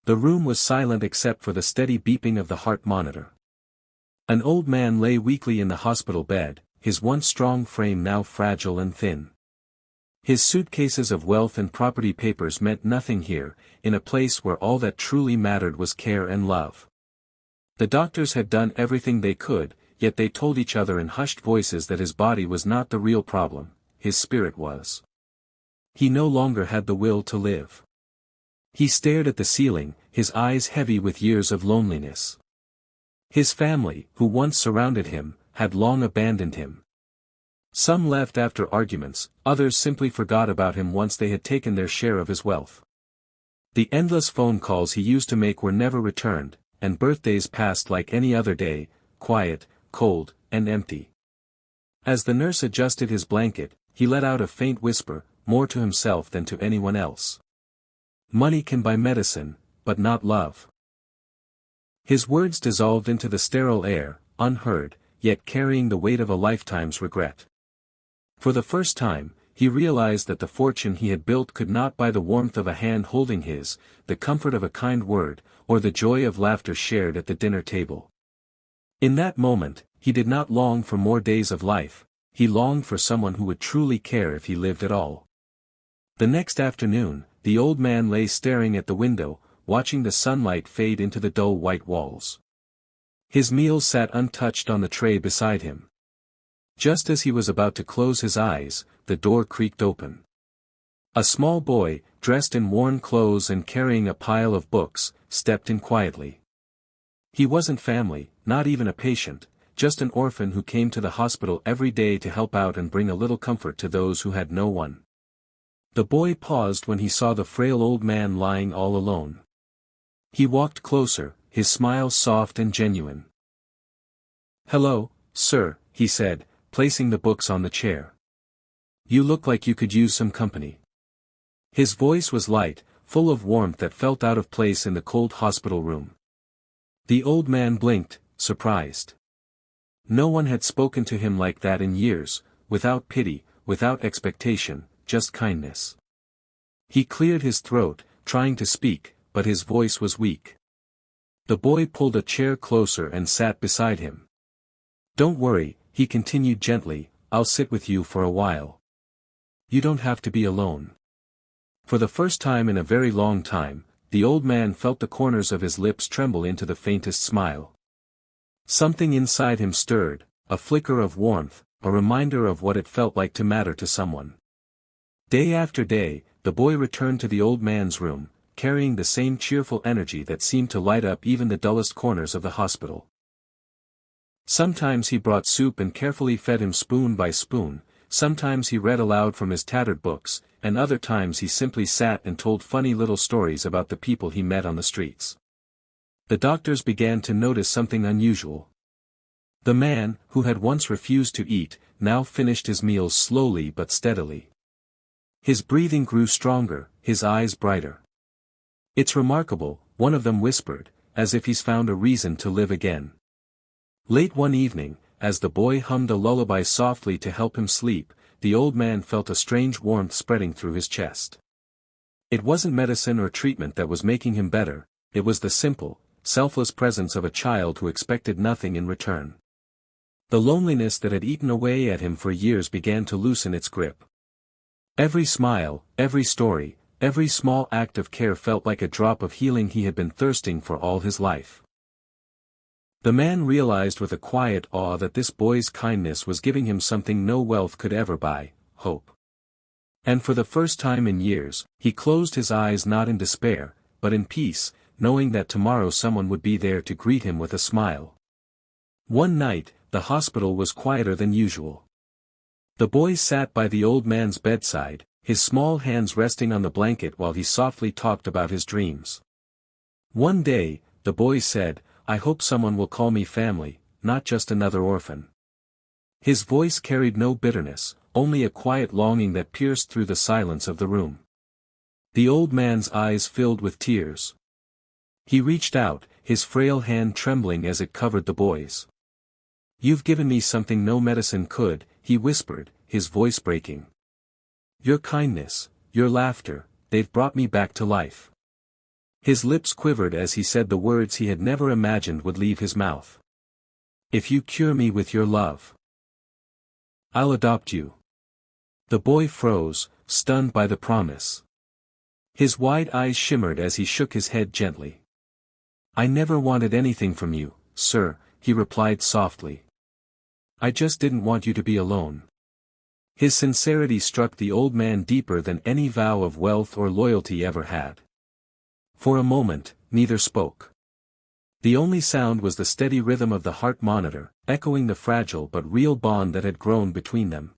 The room was silent except for the steady beeping of the heart monitor. An old man lay weakly in the hospital bed, his once strong frame now fragile and thin. His suitcases of wealth and property papers meant nothing here, in a place where all that truly mattered was care and love. The doctors had done everything they could, yet they told each other in hushed voices that his body was not the real problem, his spirit was. He no longer had the will to live. He stared at the ceiling, his eyes heavy with years of loneliness. His family, who once surrounded him, had long abandoned him. Some left after arguments, others simply forgot about him once they had taken their share of his wealth. The endless phone calls he used to make were never returned, and birthdays passed like any other day, quiet, cold, and empty. As the nurse adjusted his blanket, he let out a faint whisper, more to himself than to anyone else. Money can buy medicine, but not love. His words dissolved into the sterile air, unheard, yet carrying the weight of a lifetime's regret. For the first time, he realized that the fortune he had built could not buy the warmth of a hand holding his, the comfort of a kind word, or the joy of laughter shared at the dinner table. In that moment, he did not long for more days of life, he longed for someone who would truly care if he lived at all. The next afternoon, the old man lay staring at the window, watching the sunlight fade into the dull white walls. His meal sat untouched on the tray beside him. Just as he was about to close his eyes, the door creaked open. A small boy, dressed in worn clothes and carrying a pile of books, stepped in quietly. He wasn't family, not even a patient, just an orphan who came to the hospital every day to help out and bring a little comfort to those who had no one. The boy paused when he saw the frail old man lying all alone. He walked closer, his smile soft and genuine. "Hello, sir," he said, placing the books on the chair. "You look like you could use some company." His voice was light, full of warmth that felt out of place in the cold hospital room. The old man blinked, surprised. No one had spoken to him like that in years, without pity, without expectation, just kindness. He cleared his throat, trying to speak, but his voice was weak. The boy pulled a chair closer and sat beside him. "Don't worry," he continued gently, "I'll sit with you for a while. You don't have to be alone." For the first time in a very long time, the old man felt the corners of his lips tremble into the faintest smile. Something inside him stirred, a flicker of warmth, a reminder of what it felt like to matter to someone. Day after day, the boy returned to the old man's room, carrying the same cheerful energy that seemed to light up even the dullest corners of the hospital. Sometimes he brought soup and carefully fed him spoon by spoon, sometimes he read aloud from his tattered books, and other times he simply sat and told funny little stories about the people he met on the streets. The doctors began to notice something unusual. The man, who had once refused to eat, now finished his meals slowly but steadily. His breathing grew stronger, his eyes brighter. "It's remarkable," one of them whispered, "as if he's found a reason to live again." Late one evening, as the boy hummed a lullaby softly to help him sleep, the old man felt a strange warmth spreading through his chest. It wasn't medicine or treatment that was making him better, it was the simple, selfless presence of a child who expected nothing in return. The loneliness that had eaten away at him for years began to loosen its grip. Every smile, every story, every small act of care felt like a drop of healing he had been thirsting for all his life. The man realized with a quiet awe that this boy's kindness was giving him something no wealth could ever buy, hope. And for the first time in years, he closed his eyes not in despair, but in peace, knowing that tomorrow someone would be there to greet him with a smile. One night, the hospital was quieter than usual. The boy sat by the old man's bedside, his small hands resting on the blanket while he softly talked about his dreams. One day, the boy said, "I hope someone will call me family, not just another orphan." His voice carried no bitterness, only a quiet longing that pierced through the silence of the room. The old man's eyes filled with tears. He reached out, his frail hand trembling as it covered the boy's. "You've given me something no medicine could," he whispered, his voice breaking. "Your kindness, your laughter, they've brought me back to life. His lips quivered as he said the words he had never imagined would leave his mouth. "If you cure me with your love, I'll adopt you." The boy froze, stunned by the promise. His wide eyes shimmered as he shook his head gently. "I never wanted anything from you, sir," he replied softly. "I just didn't want you to be alone." His sincerity struck the old man deeper than any vow of wealth or loyalty ever had. For a moment, neither spoke. The only sound was the steady rhythm of the heart monitor, echoing the fragile but real bond that had grown between them.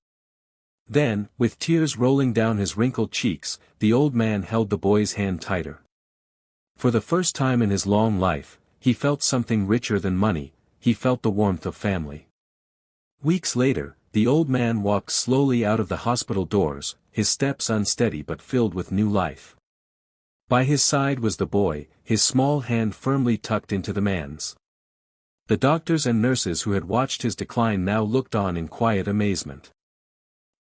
Then, with tears rolling down his wrinkled cheeks, the old man held the boy's hand tighter. For the first time in his long life, he felt something richer than money, he felt the warmth of family. Weeks later, the old man walked slowly out of the hospital doors, his steps unsteady but filled with new life. By his side was the boy, his small hand firmly tucked into the man's. The doctors and nurses who had watched his decline now looked on in quiet amazement.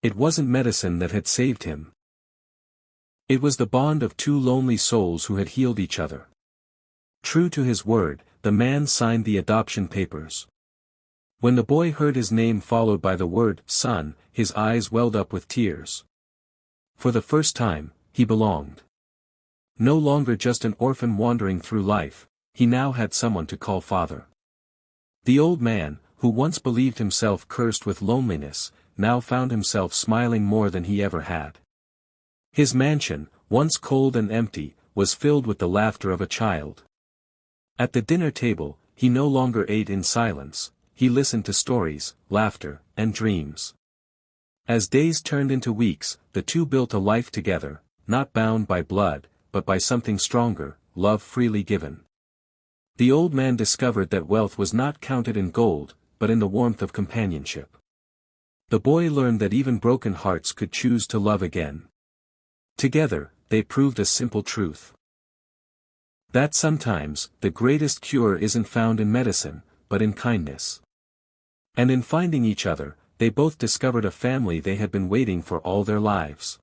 It wasn't medicine that had saved him. It was the bond of two lonely souls who had healed each other. True to his word, the man signed the adoption papers. When the boy heard his name followed by the word son, his eyes welled up with tears. For the first time, he belonged. No longer just an orphan wandering through life, he now had someone to call father. The old man, who once believed himself cursed with loneliness, now found himself smiling more than he ever had. His mansion, once cold and empty, was filled with the laughter of a child. At the dinner table, he no longer ate in silence, he listened to stories, laughter, and dreams. As days turned into weeks, the two built a life together, not bound by blood, but by something stronger, love freely given. The old man discovered that wealth was not counted in gold, but in the warmth of companionship. The boy learned that even broken hearts could choose to love again. Together, they proved a simple truth. That sometimes, the greatest cure isn't found in medicine, but in kindness. And in finding each other, they both discovered a family they had been waiting for all their lives.